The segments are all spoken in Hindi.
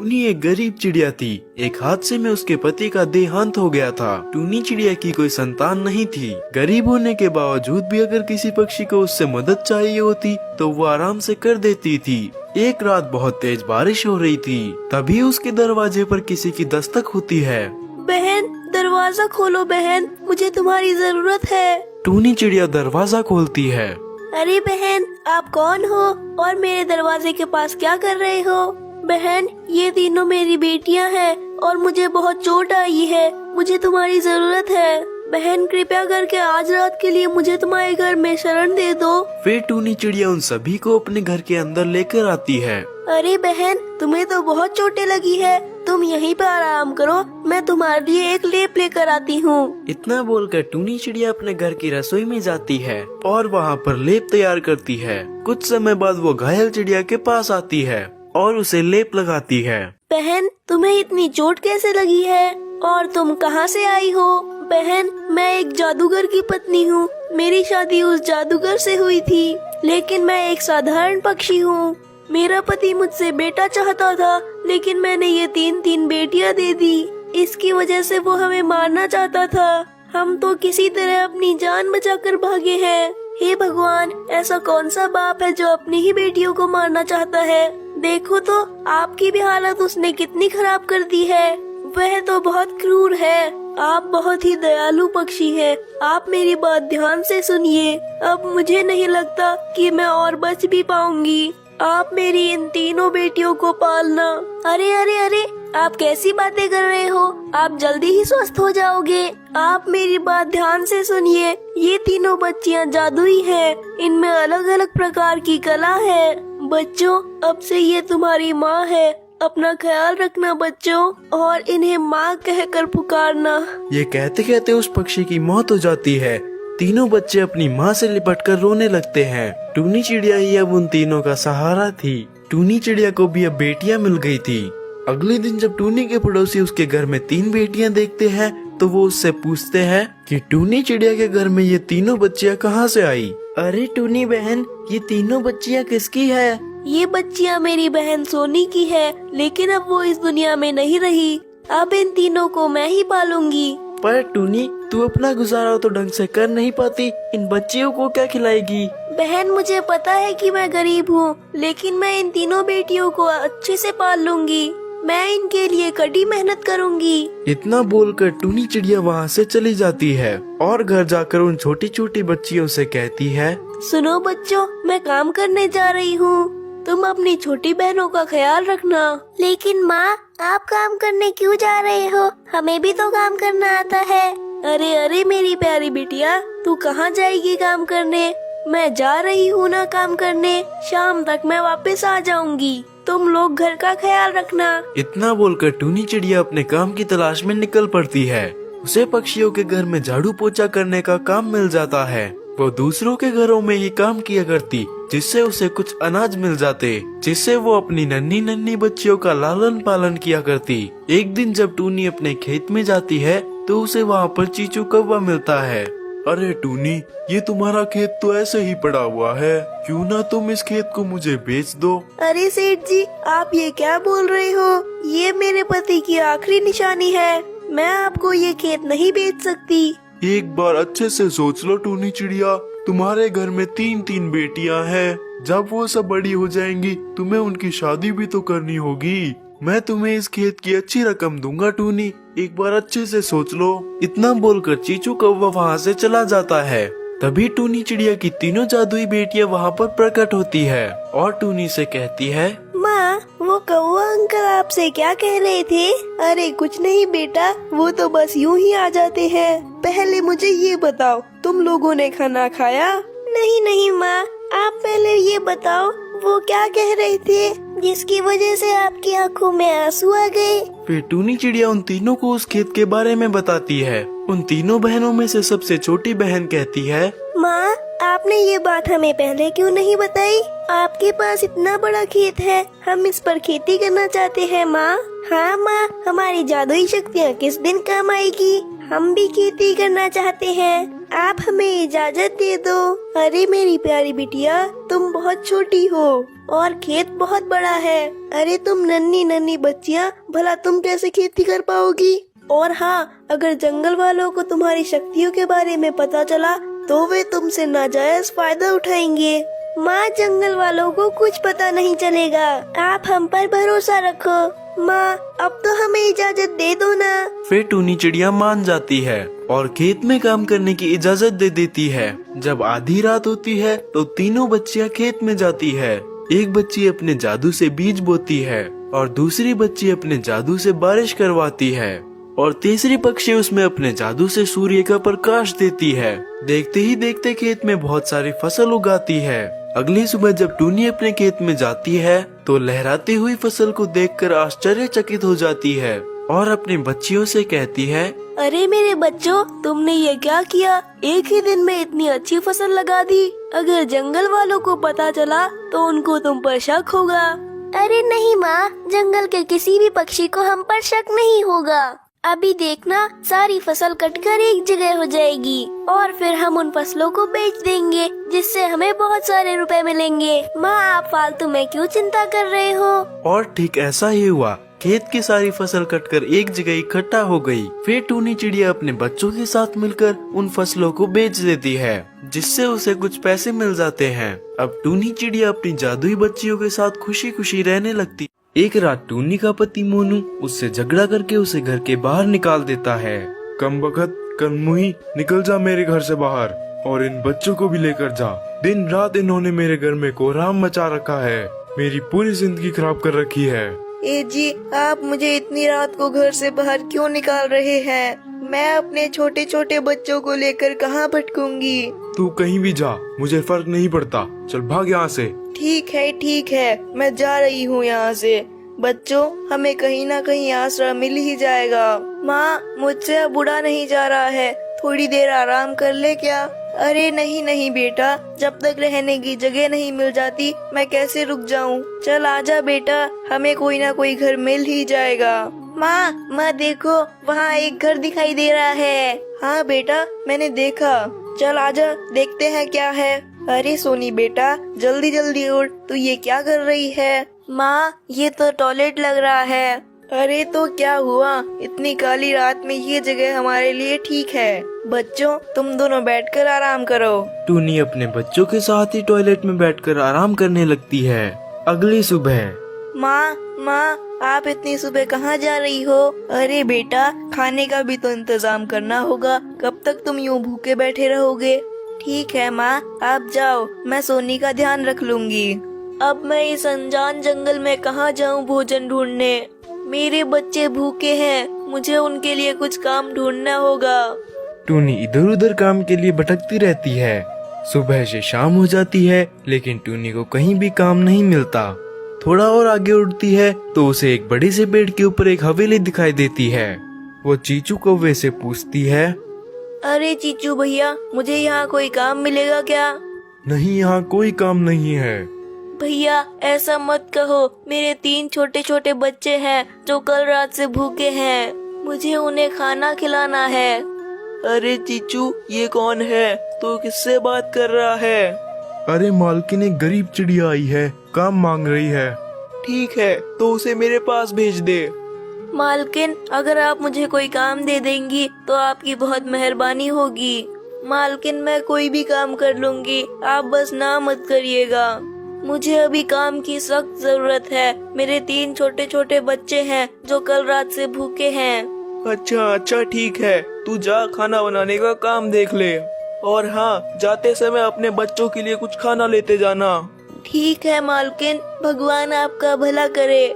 टूनी एक गरीब चिड़िया थी। एक हादसे में उसके पति का देहांत हो गया था। टूनी चिड़िया की कोई संतान नहीं थी। गरीब होने के बावजूद भी अगर किसी पक्षी को उससे मदद चाहिए होती तो वो आराम से कर देती थी। एक रात बहुत तेज बारिश हो रही थी। तभी उसके दरवाजे पर किसी की दस्तक होती है। बहन, दरवाजा खोलो बहन, मुझे तुम्हारी जरूरत है। टूनी चिड़िया दरवाजा खोलती है। अरे बहन, आप कौन हो और मेरे दरवाजे के पास क्या कर रहे हो? बहन, ये तीनों मेरी बेटियां हैं और मुझे बहुत चोट आई है। मुझे तुम्हारी जरूरत है। बहन, कृपया करके आज रात के लिए मुझे तुम्हारे घर में शरण दे दो। फिर टूनी चिड़िया उन सभी को अपने घर के अंदर लेकर आती है। अरे बहन, तुम्हें तो बहुत चोटें लगी है। तुम यहीं पर आराम करो, मैं तुम्हारे लिए एक लेप लेकर आती हूँ। इतना बोलकर टूनी चिड़िया अपने घर की रसोई में जाती है और वहाँ पर लेप तैयार करती है। कुछ समय बाद वो घायल चिड़िया के पास आती है और उसे लेप लगाती है। बहन, तुम्हें इतनी चोट कैसे लगी है और तुम कहाँ से आई हो? बहन, मैं एक जादूगर की पत्नी हूँ। मेरी शादी उस जादूगर से हुई थी, लेकिन मैं एक साधारण पक्षी हूँ। मेरा पति मुझसे बेटा चाहता था, लेकिन मैंने ये तीन बेटियां दे दी। इसकी वजह से वो हमें मारना चाहता था। हम तो किसी तरह अपनी जान बचाकर भागे हैं। हे भगवान, ऐसा कौन सा बाप है जो अपनी ही बेटियों को मारना चाहता है? देखो तो आपकी भी हालत उसने कितनी खराब कर दी है। वह तो बहुत क्रूर है। आप बहुत ही दयालु पक्षी हैं। आप मेरी बात ध्यान से सुनिए। अब मुझे नहीं लगता कि मैं और बच भी पाऊंगी। आप मेरी इन तीनों बेटियों को पालना। अरे अरे अरे, आप कैसी बातें कर रहे हो? आप जल्दी ही स्वस्थ हो जाओगे। आप मेरी बात ध्यान से सुनिए। ये तीनों बच्चियां जादुई हैं। इनमें अलग अलग प्रकार की कला है। बच्चों, अब से ये तुम्हारी माँ है। अपना ख्याल रखना बच्चों, और इन्हें माँ कहकर पुकारना। ये कहते कहते उस पक्षी की मौत हो जाती है। तीनों बच्चे अपनी माँ से लिपटकर रोने लगते हैं। टूनी चिड़िया ही अब उन तीनों का सहारा थी। टूनी चिड़िया को भी अब बेटियां मिल गई थी। अगले दिन जब टूनी के पड़ोसी उसके घर में 3 बेटियां देखते हैं तो वो उससे पूछते हैं कि टूनी चिड़िया के घर में ये तीनों बच्चियां कहाँ से आई? अरे टूनी बहन, ये तीनों बच्चियां किसकी है? ये बच्चियां मेरी बहन सोनी की है, लेकिन अब वो इस दुनिया में नहीं रही। अब इन तीनों को मैं ही पालूंगी। पर टूनी, तू अपना गुजारा तो ढंग से कर नहीं पाती। इन बच्चियों को क्या खिलाएगी? बहन, मुझे पता है कि मैं गरीब हूँ, लेकिन मैं इन तीनों बेटियों को अच्छे से पाल लूंगी। मैं इनके लिए कड़ी मेहनत करूंगी। इतना बोलकर टूनी चिड़िया वहाँ से चली जाती है और घर जाकर उन छोटी छोटी बच्चियों से कहती है, सुनो बच्चों, मैं काम करने जा रही हूँ। तुम अपनी छोटी बहनों का ख्याल रखना। लेकिन माँ, आप काम करने क्यों जा रहे हो? हमें भी तो काम करना आता है। अरे अरे मेरी प्यारी बिटिया, तू कहाँ जाएगी काम करने? मैं जा रही हूँ ना काम करने। शाम तक मैं वापस आ जाऊंगी। तुम लोग घर का ख्याल रखना। इतना बोलकर टूनी चिड़िया अपने काम की तलाश में निकल पड़ती है। उसे पक्षियों के घर में झाड़ू पोछा करने का काम मिल जाता है। वो दूसरों के घरों में ही काम किया करती, जिससे उसे कुछ अनाज मिल जाते, जिससे वो अपनी नन्ही नन्ही बच्चियों का लालन पालन किया करती। एक दिन जब टूनी अपने खेत में जाती है तो उसे वहाँ पर चीचू कौवा मिलता है। अरे टूनी, ये तुम्हारा खेत तो ऐसे ही पड़ा हुआ है, क्यों ना तुम इस खेत को मुझे बेच दो? अरे सेठ जी, आप ये क्या बोल रहे हो? ये मेरे पति की आखिरी निशानी है। मैं आपको ये खेत नहीं बेच सकती। एक बार अच्छे से सोच लो टूनी चिड़िया, तुम्हारे घर में 3 बेटियां हैं। जब वो सब बड़ी हो जाएंगी, तुम्हें उनकी शादी भी तो करनी होगी। मैं तुम्हें इस खेत की अच्छी रकम दूंगा टूनी, एक बार अच्छे से सोच लो। इतना बोलकर चीचू कौवा वहाँ से चला जाता है। तभी टूनी चिड़िया की तीनों जादुई बेटियां वहाँ पर प्रकट होती है और टूनी से कहती है, माँ, वो कौवा अंकल आपसे क्या कह रहे थे? अरे कुछ नहीं बेटा, वो तो बस यूं ही आ जाते हैं। पहले मुझे ये बताओ, तुम लोगों ने खाना खाया? नहीं नहीं माँ, आप पहले ये बताओ वो क्या कह रहे थे जिसकी वजह से आपकी आंखों में आंसू आ गए? फिर टूनी चिड़िया उन तीनों को उस खेत के बारे में बताती है। उन तीनों बहनों में से सबसे छोटी बहन कहती है, माँ, आपने ये बात हमें पहले क्यों नहीं बताई? आपके पास इतना बड़ा खेत है, हम इस पर खेती करना चाहते हैं माँ। हाँ माँ, हमारी जादुई शक्तियाँ किस दिन काम आएगी? हम भी खेती करना चाहते हैं, आप हमें इजाजत दे दो। अरे मेरी प्यारी बिटिया, तुम बहुत छोटी हो। और खेत बहुत बड़ा है। अरे तुम नन्ही नन्ही बच्चियाँ, भला तुम कैसे खेती कर पाओगी? और हाँ, अगर जंगल वालों को तुम्हारी शक्तियों के बारे में पता चला तो वे तुमसे नाजायज फायदा उठाएंगे। माँ, जंगल वालों को कुछ पता नहीं चलेगा, आप हम पर भरोसा रखो। माँ, अब तो हमें इजाजत दे दो ना। फिर टूनी चिड़िया मान जाती है और खेत में काम करने की इजाजत दे देती है। जब आधी रात होती है तो तीनों बच्चियां खेत में जाती है। एक बच्ची अपने जादू से बीज बोती है और दूसरी बच्ची अपने जादू से बारिश करवाती है और तीसरी पक्षी उसमें अपने जादू से सूर्य का प्रकाश देती है। देखते ही देखते खेत में बहुत सारी फसल उगाती है। अगली सुबह जब टूनी अपने खेत में जाती है तो लहराती हुई फसल को देखकर आश्चर्यचकित हो जाती है और अपनी बच्चियों से कहती है, अरे मेरे बच्चों, तुमने ये क्या किया? एक ही दिन में इतनी अच्छी फसल लगा दी। अगर जंगल वालों को पता चला तो उनको तुम पर शक होगा। अरे नहीं माँ, जंगल के किसी भी पक्षी को हम पर शक नहीं होगा। अभी देखना, सारी फसल कटकर एक जगह हो जाएगी और फिर हम उन फसलों को बेच देंगे, जिससे हमें बहुत सारे रुपए मिलेंगे। माँ, आप फालतू में क्यों चिंता कर रहे हो? और ठीक ऐसा ही हुआ। खेत की सारी फसल कटकर एक जगह इकट्ठा हो गई। फिर टूनी चिड़िया अपने बच्चों के साथ मिलकर उन फसलों को बेच देती है, जिससे उसे कुछ पैसे मिल जाते हैं। अब टूनी चिड़िया अपनी जादुई बच्चियों के साथ खुशी खुशी रहने लगती। एक रात टूनी का पति मोनू उससे झगड़ा करके उसे घर के बाहर निकाल देता है। कमबख्त कनमुही, निकल जा मेरे घर से बाहर और इन बच्चों को भी लेकर जा। दिन रात इन्होंने मेरे घर में कोहराम मचा रखा है, मेरी पूरी जिंदगी खराब कर रखी है। ए जी, आप मुझे इतनी रात को घर से बाहर क्यों निकाल रहे हैं? मैं अपने छोटे छोटे बच्चों को लेकर कहाँ भटकूंगी? तू कहीं भी जा, मुझे फर्क नहीं पड़ता, चल भाग यहाँ से। ठीक है, मैं जा रही हूँ यहाँ से। बच्चों, हमें कहीं ना कहीं आसरा मिल ही जाएगा। माँ, मुझसे अब उड़ा नहीं जा रहा है, थोड़ी देर आराम कर ले क्या? अरे नहीं बेटा, जब तक रहने की जगह नहीं मिल जाती मैं कैसे रुक जाऊँ? चल आजा बेटा, हमें कोई ना कोई घर मिल ही जाएगा। माँ देखो, वहाँ एक घर दिखाई दे रहा है। हाँ बेटा, मैंने देखा। चल आजा, देखते हैं क्या है। अरे सोनी बेटा, जल्दी जल्दी उठ, तू ये क्या कर रही है? माँ, ये तो टॉयलेट लग रहा है। अरे तो क्या हुआ, इतनी काली रात में ये जगह हमारे लिए ठीक है। बच्चों, तुम दोनों बैठकर आराम करो। टूनी अपने बच्चों के साथ ही टॉयलेट में बैठकर आराम करने लगती है। अगली सुबह। माँ, आप इतनी सुबह कहाँ जा रही हो? अरे बेटा, खाने का भी तो इंतजाम करना होगा, कब तक तुम यूँ भूखे बैठे रहोगे? ठीक है माँ, आप जाओ, मैं सोनी का ध्यान रख लूंगी। अब मैं इस अनजान जंगल में कहाँ जाऊँ भोजन ढूंढने? मेरे बच्चे भूखे हैं, मुझे उनके लिए कुछ काम ढूंढना होगा। टूनी इधर उधर काम के लिए भटकती रहती है। सुबह से शाम हो जाती है, लेकिन टूनी को कहीं भी काम नहीं मिलता। थोड़ा और आगे उड़ती है तो उसे एक बड़े से पेड़ के ऊपर एक हवेली दिखाई देती है। वो चीचू कौवे से पूछती है, अरे चीचू भैया, मुझे यहाँ कोई काम मिलेगा क्या? नहीं, यहाँ कोई काम नहीं है। भैया, ऐसा मत कहो, मेरे 3 छोटे छोटे बच्चे हैं जो कल रात से भूखे हैं, मुझे उन्हें खाना खिलाना है। अरे चीचू, ये कौन है? तू किससे बात कर रहा है? अरे मालकिन, एक गरीब चिड़िया आई है, काम मांग रही है। ठीक है, तो उसे मेरे पास भेज दे। मालकिन, अगर आप मुझे कोई काम दे देंगी तो आपकी बहुत मेहरबानी होगी। मालकिन, मैं कोई भी काम कर लूंगी, आप बस ना मत करिएगा। मुझे अभी काम की सख्त जरूरत है, मेरे 3 छोटे छोटे बच्चे हैं जो कल रात से भूखे हैं। अच्छा ठीक है, तू जा खाना बनाने का काम देख ले, और हाँ, जाते समय अपने बच्चों के लिए कुछ खाना लेते जाना। ठीक है मालकिन, भगवान आपका भला करे।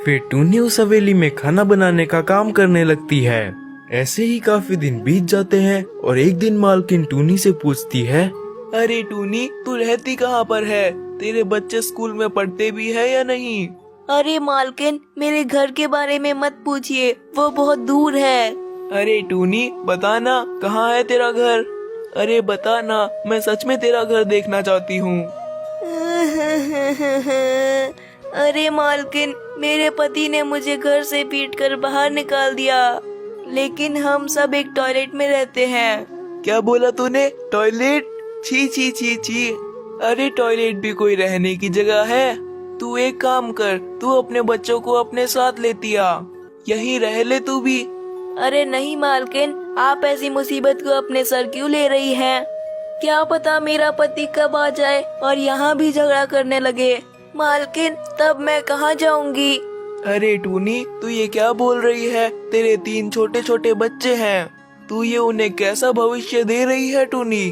फिर टूनी उस हवेली में खाना बनाने का काम करने लगती है। ऐसे ही काफी दिन बीत जाते हैं और एक दिन मालकिन टूनी से पूछती है, अरे टूनी, तू रहती कहाँ पर है? तेरे बच्चे स्कूल में पढ़ते भी है या नहीं? अरे मालकिन, मेरे घर के बारे में मत पूछिए, वो बहुत दूर है। अरे टूनी, बताना कहाँ है तेरा घर? अरे बताना, मैं सच में तेरा घर देखना चाहती हूँ। अरे मालकिन, मेरे पति ने मुझे घर से पीटकर बाहर निकाल दिया, लेकिन हम सब एक टॉयलेट में रहते हैं। क्या बोला तूने? टॉयलेट? छी छी छी छी। अरे टॉयलेट भी कोई रहने की जगह है? तू एक काम कर, तू अपने बच्चों को अपने साथ लेती आ, यहीं रह ले तू भी। अरे नहीं मालकिन, आप ऐसी मुसीबत को अपने सर क्यों ले रही हैं? क्या पता मेरा पति कब आ जाए और यहाँ भी झगड़ा करने लगे। मालकिन, तब मैं कहाँ जाऊँगी? अरे टूनी, तू ये क्या बोल रही है? तेरे 3 छोटे छोटे बच्चे हैं, तू ये उन्हें कैसा भविष्य दे रही है टूनी?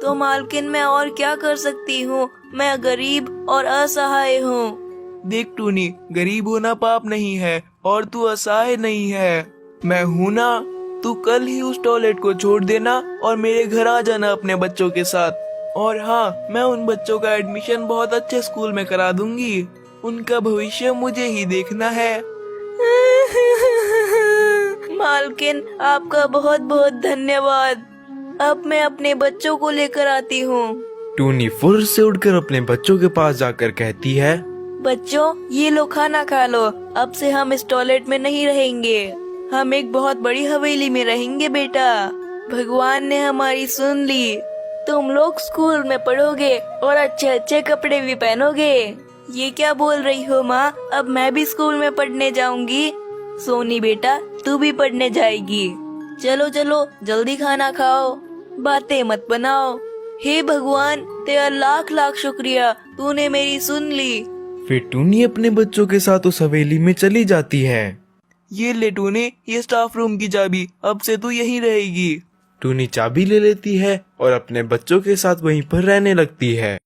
तो मालकिन, मैं और क्या कर सकती हूँ? मैं गरीब और असहाय हूँ। देख टूनी, गरीब होना पाप नहीं है और तू असहाय नहीं है। मैं हूँ ना, तू कल ही उस टॉयलेट को छोड़ देना और मेरे घर आ जाना अपने बच्चों के साथ। और हाँ, मैं उन बच्चों का एडमिशन बहुत अच्छे स्कूल में करा दूंगी। उनका भविष्य मुझे ही देखना है। मालकिन, आपका बहुत बहुत धन्यवाद। अब मैं अपने बच्चों को लेकर आती हूँ। टूनी फुर्र से उठकर अपने बच्चों के पास जाकर कहती है, बच्चों, ये लो खाना खा लो। अब से हम इस टॉयलेट में नहीं रहेंगे, हम एक बहुत बड़ी हवेली में रहेंगे बेटा। भगवान ने हमारी सुन ली। तुम लोग स्कूल में पढ़ोगे और अच्छे अच्छे कपड़े भी पहनोगे। ये क्या बोल रही हो माँ? अब मैं भी स्कूल में पढ़ने जाऊंगी। सोनी बेटा, तू भी पढ़ने जाएगी। चलो चलो, जल्दी खाना खाओ, बातें मत बनाओ। हे भगवान, तेरा लाख लाख शुक्रिया, तूने मेरी सुन ली। फिर टूनी अपने बच्चों के साथ उस हवेली में चली जाती है। ये ले टूनी, ये स्टाफ रूम की चाबी, अब से तू यहीं रहेगी। टूनी चाबी ले लेती है और अपने बच्चों के साथ वहीं पर रहने लगती है।